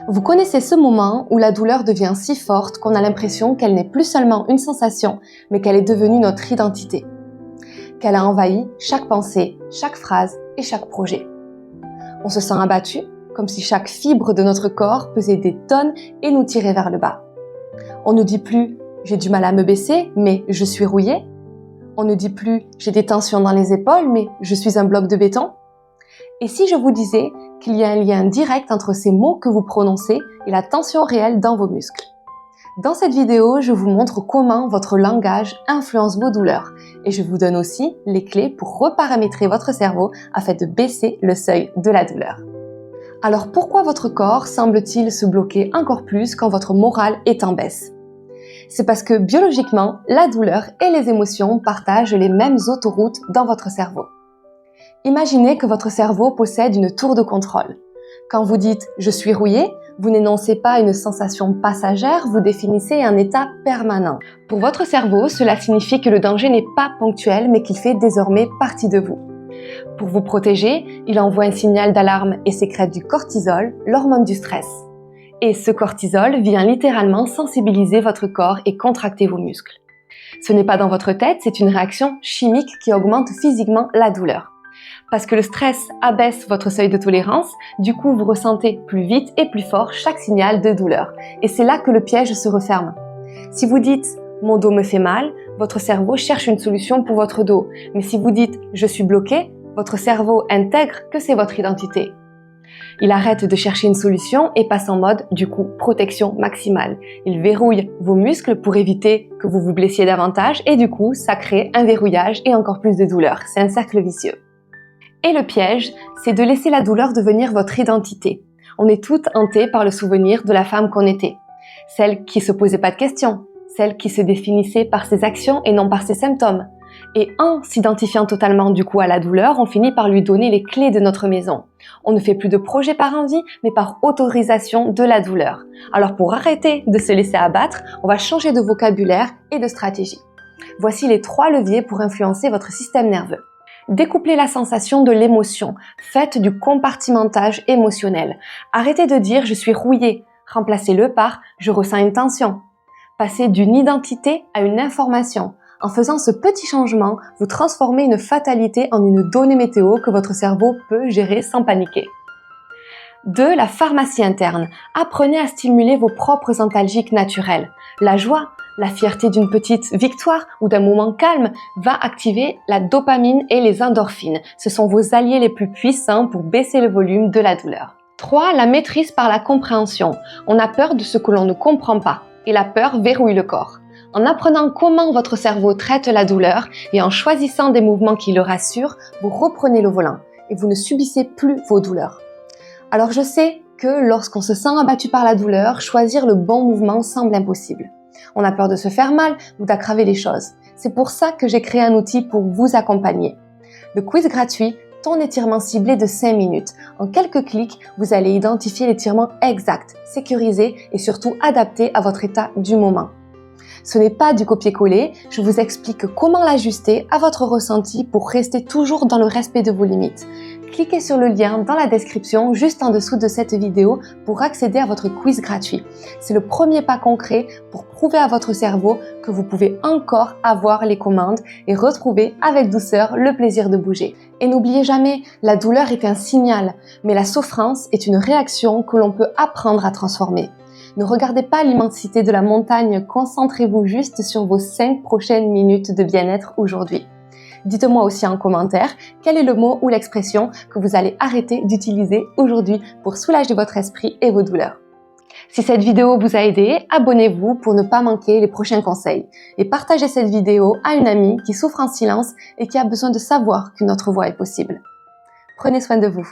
Vous connaissez ce moment où la douleur devient si forte qu'on a l'impression qu'elle n'est plus seulement une sensation, mais qu'elle est devenue notre identité. Qu'elle a envahi chaque pensée, chaque phrase et chaque projet. On se sent abattu, comme si chaque fibre de notre corps pesait des tonnes et nous tirait vers le bas. On ne dit plus « j'ai du mal à me baisser, mais je suis rouillé ». On ne dit plus « j'ai des tensions dans les épaules, mais je suis un bloc de béton ». Et si je vous disais qu'il y a un lien direct entre ces mots que vous prononcez et la tension réelle dans vos muscles? Dans cette vidéo, je vous montre comment votre langage influence vos douleurs et je vous donne aussi les clés pour reparamétrer votre cerveau afin de baisser le seuil de la douleur. Alors pourquoi votre corps semble-t-il se bloquer encore plus quand votre morale est en baisse? C'est parce que biologiquement, la douleur et les émotions partagent les mêmes autoroutes dans votre cerveau. Imaginez que votre cerveau possède une tour de contrôle. Quand vous dites « je suis rouillé », vous n'énoncez pas une sensation passagère, vous définissez un état permanent. Pour votre cerveau, cela signifie que le danger n'est pas ponctuel, mais qu'il fait désormais partie de vous. Pour vous protéger, il envoie un signal d'alarme et sécrète du cortisol, l'hormone du stress. Et ce cortisol vient littéralement sensibiliser votre corps et contracter vos muscles. Ce n'est pas dans votre tête, c'est une réaction chimique qui augmente physiquement la douleur. Parce que le stress abaisse votre seuil de tolérance, du coup vous ressentez plus vite et plus fort chaque signal de douleur. Et c'est là que le piège se referme. Si vous dites « mon dos me fait mal », votre cerveau cherche une solution pour votre dos. Mais si vous dites « je suis bloqué », votre cerveau intègre que c'est votre identité. Il arrête de chercher une solution et passe en mode, du coup, protection maximale. Il verrouille vos muscles pour éviter que vous vous blessiez davantage et du coup, ça crée un verrouillage et encore plus de douleur. C'est un cercle vicieux. Et le piège, c'est de laisser la douleur devenir votre identité. On est toutes hantées par le souvenir de la femme qu'on était. Celle qui se posait pas de questions, celle qui se définissait par ses actions et non par ses symptômes. Et en s'identifiant totalement du coup à la douleur, on finit par lui donner les clés de notre maison. On ne fait plus de projet par envie, mais par autorisation de la douleur. Alors pour arrêter de se laisser abattre, on va changer de vocabulaire et de stratégie. Voici les 3 leviers pour influencer votre système nerveux. Découplez la sensation de l'émotion. Faites du compartimentage émotionnel. Arrêtez de dire « je suis rouillé ». Remplacez-le par « je ressens une tension ». Passez d'une identité à une information. En faisant ce petit changement, vous transformez une fatalité en une donnée météo que votre cerveau peut gérer sans paniquer. 2. La pharmacie interne. Apprenez à stimuler vos propres antalgiques naturels. La joie, la fierté d'une petite victoire ou d'un moment calme va activer la dopamine et les endorphines. Ce sont vos alliés les plus puissants pour baisser le volume de la douleur. 3. La maîtrise par la compréhension. On a peur de ce que l'on ne comprend pas et la peur verrouille le corps. En apprenant comment votre cerveau traite la douleur et en choisissant des mouvements qui le rassurent, vous reprenez le volant et vous ne subissez plus vos douleurs. Alors je sais que lorsqu'on se sent abattu par la douleur, choisir le bon mouvement semble impossible. On a peur de se faire mal ou d'aggraver les choses. C'est pour ça que j'ai créé un outil pour vous accompagner. Le quiz gratuit, ton étirement ciblé de 5 minutes. En quelques clics, vous allez identifier l'étirement exact, sécurisé et surtout adapté à votre état du moment. Ce n'est pas du copier-coller, je vous explique comment l'ajuster à votre ressenti pour rester toujours dans le respect de vos limites. Cliquez sur le lien dans la description juste en dessous de cette vidéo pour accéder à votre quiz gratuit. C'est le premier pas concret pour prouver à votre cerveau que vous pouvez encore avoir les commandes et retrouver avec douceur le plaisir de bouger. Et n'oubliez jamais, la douleur est un signal, mais la souffrance est une réaction que l'on peut apprendre à transformer. Ne regardez pas l'immensité de la montagne, concentrez-vous juste sur vos 5 prochaines minutes de bien-être aujourd'hui. Dites-moi aussi en commentaire quel est le mot ou l'expression que vous allez arrêter d'utiliser aujourd'hui pour soulager votre esprit et vos douleurs. Si cette vidéo vous a aidé, abonnez-vous pour ne pas manquer les prochains conseils et partagez cette vidéo à une amie qui souffre en silence et qui a besoin de savoir qu'une autre voie est possible. Prenez soin de vous.